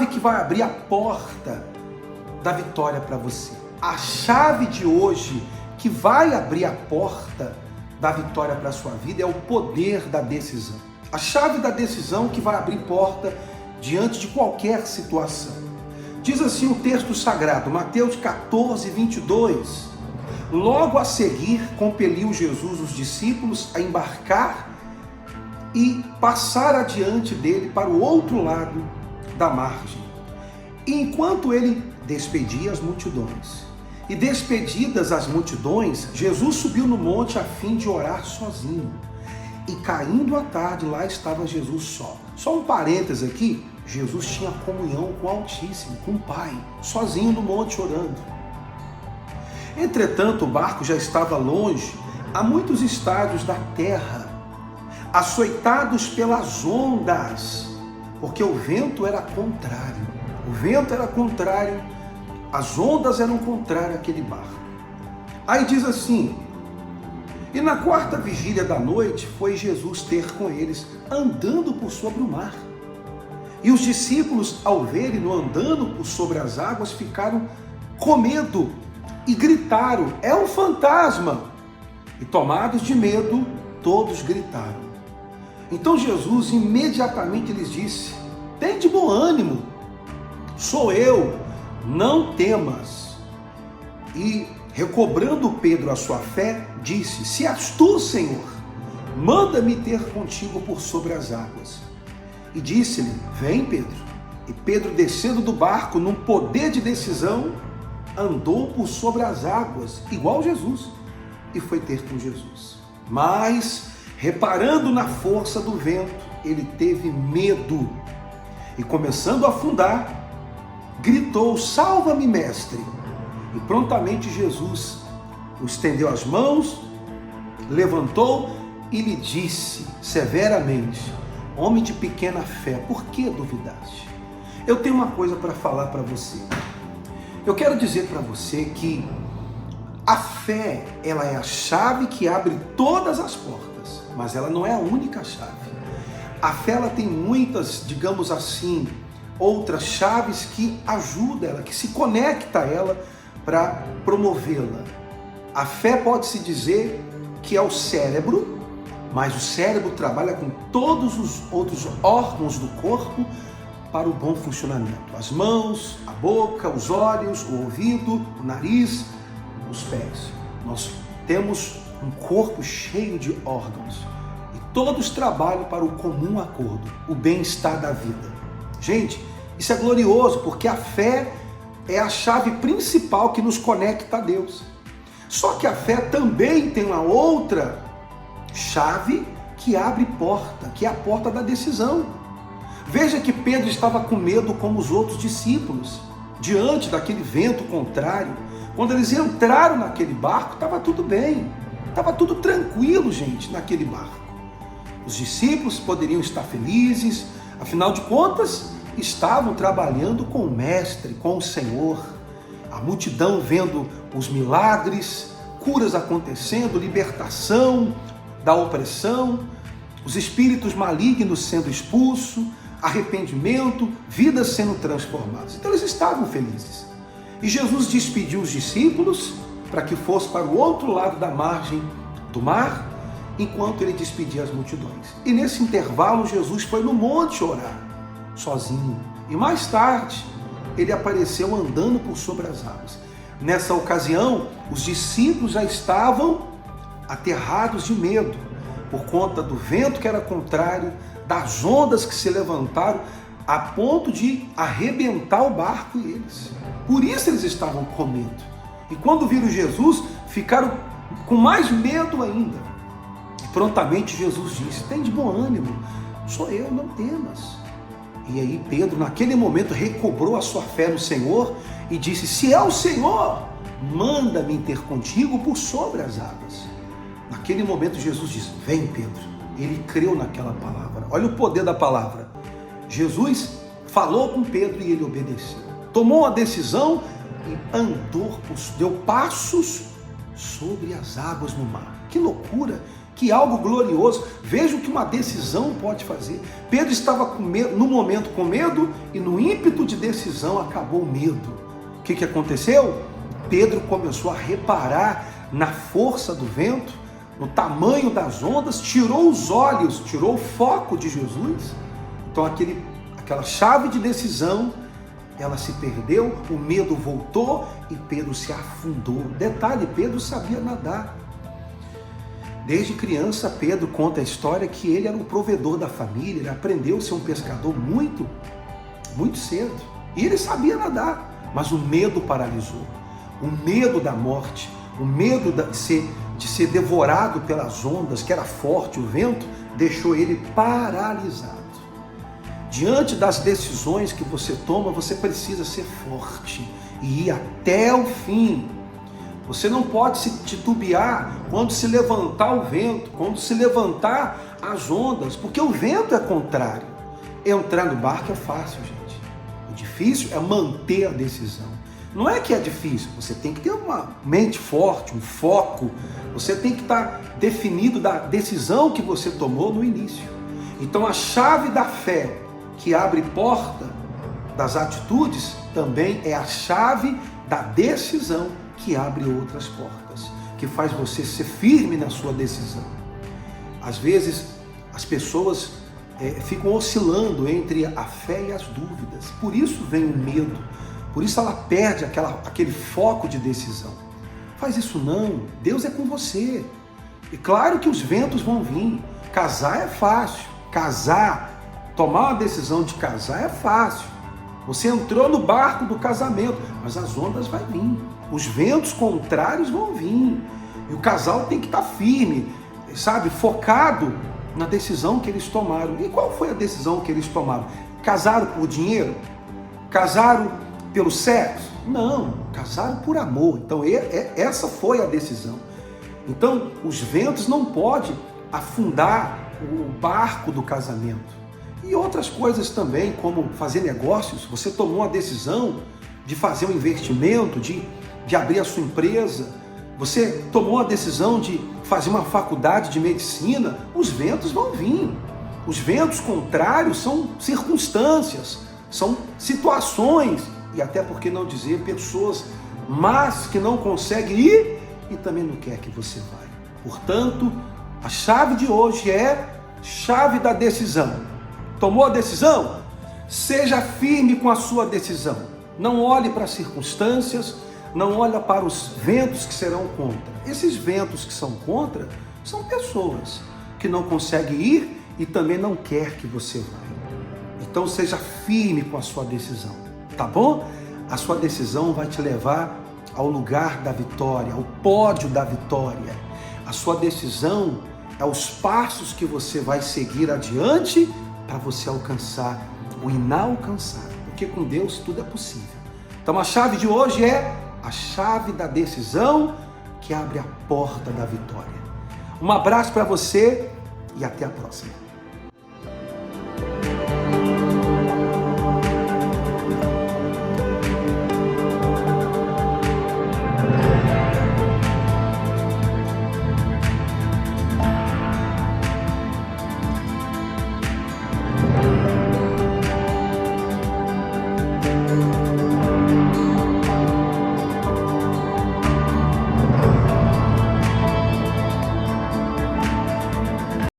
chave que vai abrir a porta da vitória para você. A chave de hoje que vai abrir a porta da vitória para a sua vida é o poder da decisão. A chave da decisão que vai abrir porta diante de qualquer situação. Diz assim o texto sagrado, Mateus 14, 22. Logo a seguir, compeliu Jesus os discípulos a embarcar e passar adiante dele para o outro lado da margem. E enquanto ele despedia as multidões, e despedidas as multidões, Jesus subiu no monte a fim de orar sozinho. E caindo a tarde, lá estava Jesus só. Só um parênteses aqui, Jesus tinha comunhão com o Altíssimo, com o Pai, sozinho no monte orando. Entretanto, o barco já estava longe, a muitos estádios da terra, açoitados pelas ondas, porque o vento era contrário. O vento era contrário, as ondas eram contrárias àquele barco. Aí diz assim, e na quarta vigília da noite foi Jesus ter com eles, andando por sobre o mar. E os discípulos, ao verem-no andando por sobre as águas, ficaram com medo e gritaram, é um fantasma! E tomados de medo, todos gritaram. Então Jesus imediatamente lhes disse, tem de bom ânimo, sou eu, não temas. E recobrando Pedro a sua fé, disse, se és tu, Senhor, manda-me ter contigo por sobre as águas. E disse-lhe, vem Pedro. E Pedro, descendo do barco, num poder de decisão, andou por sobre as águas, igual Jesus, e foi ter com Jesus. Mas, reparando na força do vento, ele teve medo, e começando a afundar, gritou, salva-me, mestre! E prontamente Jesus estendeu as mãos, levantou e lhe disse severamente, homem de pequena fé, por que duvidaste? Eu tenho uma coisa para falar para você. Eu quero dizer para você que a fé, ela é a chave que abre todas as portas, mas ela não é a única chave. A fé, ela tem muitas, digamos assim, outras chaves que ajudam ela, que se conecta a ela para promovê-la. A fé pode-se dizer que é o cérebro, mas o cérebro trabalha com todos os outros órgãos do corpo para o bom funcionamento. As mãos, a boca, os olhos, o ouvido, o nariz, os pés. Nós temos um corpo cheio de órgãos e todos trabalham para o comum acordo, o bem-estar da vida. Gente, isso é glorioso porque a fé é a chave principal que nos conecta a Deus. Só que a fé também tem uma outra chave que abre porta, que é a porta da decisão. Veja que Pedro estava com medo como os outros discípulos, diante daquele vento contrário. Quando eles entraram naquele barco, estava tudo bem, estava tudo tranquilo, gente, naquele barco. Os discípulos poderiam estar felizes, afinal de contas, estavam trabalhando com o Mestre, com o Senhor. A multidão vendo os milagres, curas acontecendo, libertação da opressão, os espíritos malignos sendo expulsos, arrependimento, vidas sendo transformadas. Então eles estavam felizes. E Jesus despediu os discípulos para que fosse para o outro lado da margem do mar, enquanto ele despedia as multidões. E nesse intervalo Jesus foi no monte orar, sozinho. E mais tarde ele apareceu andando por sobre as águas. Nessa ocasião, os discípulos já estavam aterrados de medo, por conta do vento que era contrário, das ondas que se levantaram, a ponto de arrebentar o barco e eles. Por isso eles estavam com medo. E quando viram Jesus, ficaram com mais medo ainda. E prontamente Jesus disse, tem de bom ânimo, sou eu, não temas. E aí Pedro, naquele momento, recobrou a sua fé no Senhor e disse, se é o Senhor, manda-me ter contigo por sobre as águas. Naquele momento Jesus disse, vem Pedro. Ele creu naquela palavra. Olha o poder da palavra. Jesus falou com Pedro e ele obedeceu. Tomou a decisão e andou, deu passos sobre as águas no mar. Que loucura Que algo glorioso. Veja o que uma decisão pode fazer. Pedro estava com medo, no momento com medo, e no ímpeto de decisão acabou o medo. O que aconteceu? Pedro começou a reparar na força do vento, no tamanho das ondas, tirou os olhos, tirou o foco de Jesus. Então aquela chave de decisão, ela se perdeu, o medo voltou e Pedro se afundou. Detalhe, Pedro sabia nadar. Desde criança, Pedro conta a história que ele era o provedor da família, ele aprendeu a ser um pescador muito cedo. E ele sabia nadar, mas o medo paralisou. O medo da morte, o medo de ser devorado pelas ondas, que era forte, o vento, deixou ele paralisado. Diante das decisões que você toma, você precisa ser forte e ir até o fim. Você não pode se titubear quando se levantar o vento, quando se levantar as ondas, porque o vento é contrário. Entrar no barco é fácil, gente. O difícil é manter a decisão. Não é que é difícil, você tem que ter uma mente forte, um foco, você tem que estar definido da decisão que você tomou no início. Então a chave da fé que abre porta das atitudes também é a chave da decisão que abre outras portas, que faz você ser firme na sua decisão. Às vezes as pessoas ficam oscilando entre a fé e as dúvidas, por isso vem o medo, por isso ela perde aquele foco de decisão. Faz isso não, Deus é com você. E claro que os ventos vão vir, casar é fácil, tomar uma decisão de casar é fácil. Você entrou no barco do casamento, mas as ondas vão vir, os ventos contrários vão vir. E o casal tem que estar firme, sabe, focado na decisão que eles tomaram. E qual foi a decisão que eles tomaram? Casaram por dinheiro? Casaram pelo sexo? Não, casaram por amor. Então essa foi a decisão. Então os ventos não podem afundar o barco do casamento. E outras coisas também, como fazer negócios. Você tomou a decisão de fazer um investimento, de abrir a sua empresa. Você tomou a decisão de fazer uma faculdade de medicina. Os ventos vão vir. Os ventos contrários são circunstâncias, são situações, e até por que não dizer pessoas más que não conseguem ir e também não quer que você vá. Portanto, a chave de hoje é chave da decisão. Tomou a decisão? Seja firme com a sua decisão. Não olhe para as circunstâncias, não olhe para os ventos que serão contra. Esses ventos que são contra são pessoas que não conseguem ir e também não quer que você vá. Então seja firme com a sua decisão, tá bom? A sua decisão vai te levar ao lugar da vitória, ao pódio da vitória. A sua decisão é os passos que você vai seguir adiante para você alcançar o inalcançável, porque com Deus tudo é possível. Então a chave de hoje é a chave da decisão que abre a porta da vitória. Um abraço para você e até a próxima.